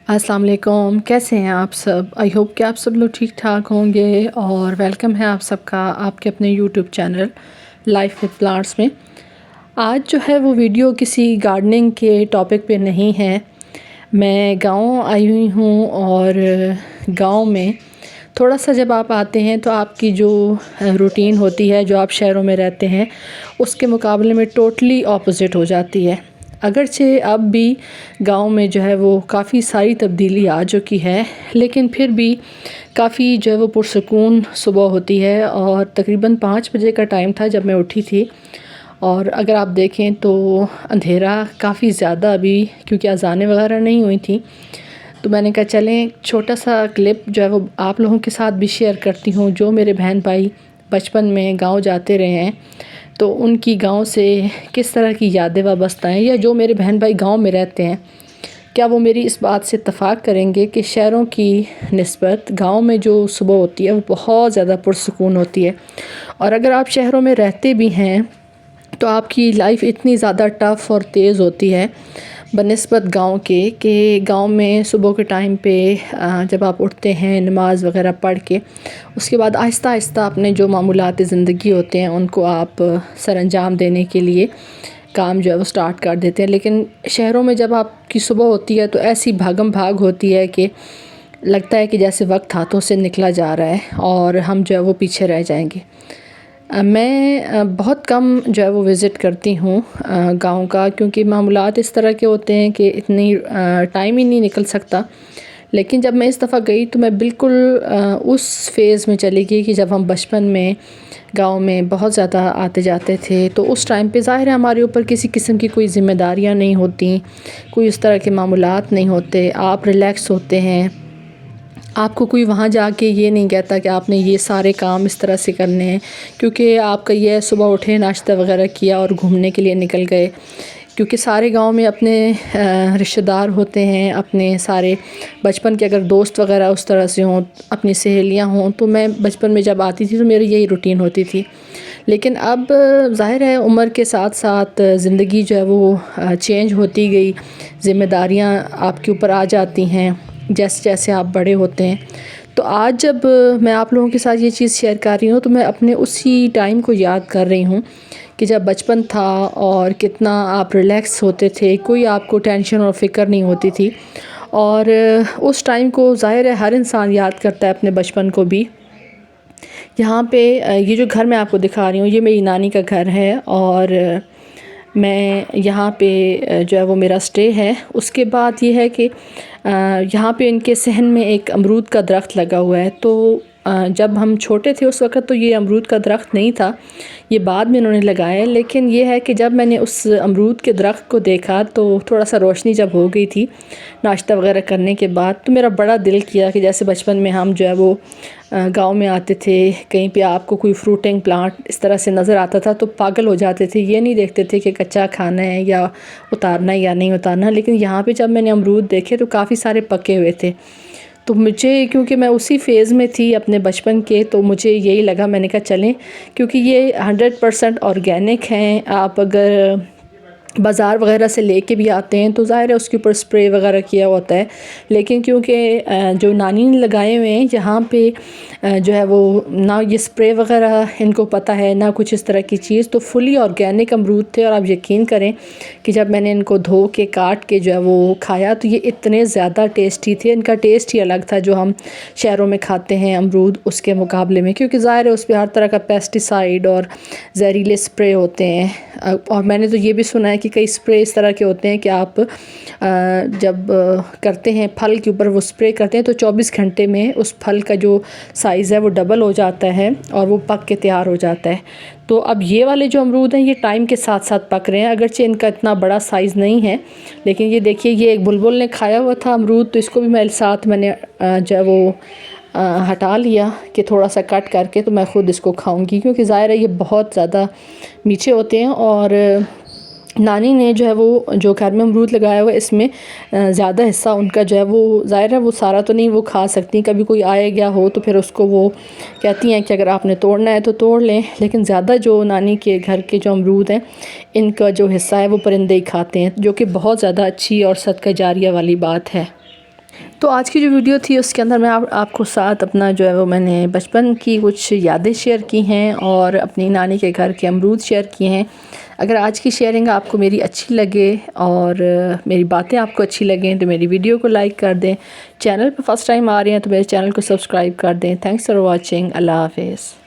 अस्सलाम वालेकुम, कैसे हैं आप सब। आई होप कि आप सब लोग ठीक ठाक होंगे और वेलकम है आप सबका आपके अपने YouTube channel life with plants में। आज जो है वो वीडियो किसी गार्डनिंग के टॉपिक पे नहीं है। मैं गांव आई हुई हूँ और गांव में थोड़ा सा जब आप आते हैं तो आपकी जो रूटीन होती है, जो आप शहरों में रहते हैं, उसके मुकाबले में टोटली ऑपोजिट हो जाती है। अगरचे अब भी गांव में जो है वो काफ़ी सारी तब्दीली आ चुकी है, लेकिन फिर भी काफ़ी जो है वो पुरसकून सुबह होती है। और तकरीबन 5 बजे का टाइम था जब मैं उठी थी, और अगर आप देखें तो अंधेरा काफ़ी ज़्यादा अभी, क्योंकि अज़ानें वगैरह नहीं हुई थी। तो मैंने कहा चलें छोटा सा क्लिप जो है वो आप लोगों के साथ भी शेयर करती हूँ, जो मेरे बहन भाई बचपन में गांव जाते रहे हैं तो उनकी गांव से किस तरह की यादें वाबस्ता हैं, या जो मेरे बहन भाई गांव में रहते हैं क्या वो मेरी इस बात से इत्तफ़ाक़ करेंगे कि शहरों की निस्बत गांव में जो सुबह होती है वो बहुत ज़्यादा पुरसुकून होती है। और अगर आप शहरों में रहते भी हैं तो आपकी लाइफ इतनी ज़्यादा टफ़ और तेज़ होती है बनिस्बत गांव के, कि गांव में सुबह के टाइम पे जब आप उठते हैं नमाज़ वगैरह पढ़ के, उसके बाद आहिस्ता आहिस्ता अपने जो मामूलात ज़िंदगी होते हैं उनको आप सरअंजाम देने के लिए काम जो है वो स्टार्ट कर देते हैं। लेकिन शहरों में जब आपकी सुबह होती है तो ऐसी भागम भाग होती है कि लगता है कि जैसे वक्त हाथों से निकला जा रहा है और हम जो है वो पीछे रह जाएंगे। मैं बहुत कम जो है वो विज़िट करती हूँ गांव का, क्योंकि मामूलात इस तरह के होते हैं कि इतनी टाइम ही नहीं निकल सकता। लेकिन जब मैं इस दफ़ा गई तो मैं बिल्कुल उस फेज़ में चली गई कि जब हम बचपन में गांव में बहुत ज़्यादा आते जाते थे। तो उस टाइम पे ज़ाहिर है हमारे ऊपर किसी किस्म की कोई ज़िम्मेदारियाँ नहीं होती, कोई उस तरह के मामूलात नहीं होते, आप रिलैक्स होते हैं। आपको कोई वहाँ जाके ये नहीं कहता कि आपने ये सारे काम इस तरह से करने हैं, क्योंकि आपका ये सुबह उठे नाश्ता वगैरह किया और घूमने के लिए निकल गए। क्योंकि सारे गांव में अपने रिश्तेदार होते हैं, अपने सारे बचपन के अगर दोस्त वगैरह उस तरह से हों, अपनी सहेलियां हों। तो मैं बचपन में जब आती थी तो मेरी यही रूटीन होती थी। लेकिन अब ज़ाहिर है उम्र के साथ साथ ज़िंदगी जो है वो चेंज होती गई, ज़िम्मेदारियां आपके ऊपर आ जाती हैं जैसे जैसे आप बड़े होते हैं। तो आज जब मैं आप लोगों के साथ ये चीज़ शेयर कर रही हूँ तो मैं अपने उसी टाइम को याद कर रही हूँ कि जब बचपन था और कितना आप रिलैक्स होते थे, कोई आपको टेंशन और फ़िक्र नहीं होती थी। और उस टाइम को ज़ाहिर है हर इंसान याद करता है अपने बचपन को भी। यहाँ पे ये जो घर मैं आपको दिखा रही हूँ ये मेरी नानी का घर है, और मैं यहाँ पे जो है वो मेरा स्टे है। उसके बाद ये है कि यहाँ पे इनके सहन में एक अमरूद का दरख्त लगा हुआ है। तो जब हम छोटे थे उस वक़्त तो ये अमरूद का दरख्त नहीं था, ये बाद में इन्होंने लगाया है। लेकिन ये है कि जब मैंने उस अमरूद के दरख्त को देखा तो थोड़ा सा रोशनी जब हो गई थी नाश्ता वगैरह करने के बाद, तो मेरा बड़ा दिल किया कि जैसे बचपन में हम जो है वो गांव में आते थे, कहीं पे आपको कोई फ्रूटिंग प्लांट इस तरह से नज़र आता था तो पागल हो जाते थे, ये नहीं देखते थे कि कच्चा खाना है या उतारना है या नहीं उतारना। लेकिन यहाँ पे जब मैंने अमरूद देखे तो काफ़ी सारे पके हुए थे। तो मुझे, क्योंकि मैं उसी फेज़ में थी अपने बचपन के, तो मुझे यही लगा, मैंने कहा चलें, क्योंकि ये 100% ऑर्गेनिक हैं। आप अगर बाज़ार वगैरह से लेके भी आते हैं तो ज़ाहिर है उसके ऊपर स्प्रे वगैरह किया होता है। लेकिन क्योंकि जो नानी ने लगाए हुए हैं यहाँ पे जो है वो ना ये स्प्रे वगैरह इनको पता है ना कुछ इस तरह की चीज़, तो फुली ऑर्गेनिक अमरूद थे। और आप यकीन करें कि जब मैंने इनको धो के काट के जो है वो खाया तो ये इतने ज़्यादा टेस्टी थे। इनका टेस्ट ही अलग था जो हम शहरों में खाते हैं अमरूद उसके मुकाबले में, क्योंकि ज़ाहिर है उस पर हर तरह का पेस्टिसाइड और जहरीले स्प्रे होते हैं। और मैंने तो ये भी सुना है कि कई स्प्रे इस तरह के होते हैं कि आप जब करते हैं फल के ऊपर वो स्प्रे करते हैं तो 24 घंटे में उस फल का जो साइज़ है वो डबल हो जाता है और वो पक के तैयार हो जाता है। तो अब ये वाले जो अमरूद हैं ये टाइम के साथ साथ पक रहे हैं, अगरचे इनका इतना बड़ा साइज़ नहीं है। लेकिन ये देखिए, ये एक बुलबुल ने खाया हुआ था अमरूद, तो इसको भी मेरे साथ मैंने जो है वो हटा लिया कि थोड़ा सा कट करके तो मैं ख़ुद इसको खाऊंगी, क्योंकि ज़ाहिर है ये बहुत ज़्यादा मीठे होते हैं। और नानी ने जो है वो जो घर में अमरूद लगाया हुआ है इसमें ज़्यादा हिस्सा उनका जो है वो, ज़ाहिर है वो सारा तो नहीं वो खा सकती, कभी कोई आया गया हो तो फिर उसको वो कहती हैं कि अगर आपने तोड़ना है तो तोड़ लें। लेकिन ज़्यादा जो नानी के घर के जो अमरूद हैं इनका जो हिस्सा है वो परिंदे ही खाते हैं, जो कि बहुत ज़्यादा अच्छी और सदका जारिया वाली बात है। تو آج کی جو ویڈیو تھی اس کے اندر میں آپ کو ساتھ اپنا جو ہے وہ میں نے بچپن کی کچھ یادیں شیئر کی ہیں اور اپنی نانی کے گھر کے امرود شیئر کیے ہیں۔ اگر آج کی شیئرنگ آپ کو میری اچھی لگے اور میری باتیں آپ کو اچھی لگیں تو میری ویڈیو کو لائک کر دیں۔ چینل پہ فرسٹ ٹائم آ رہے ہیں تو میرے چینل کو سبسکرائب کر دیں۔ Thanks for watching. اللہ حافظ۔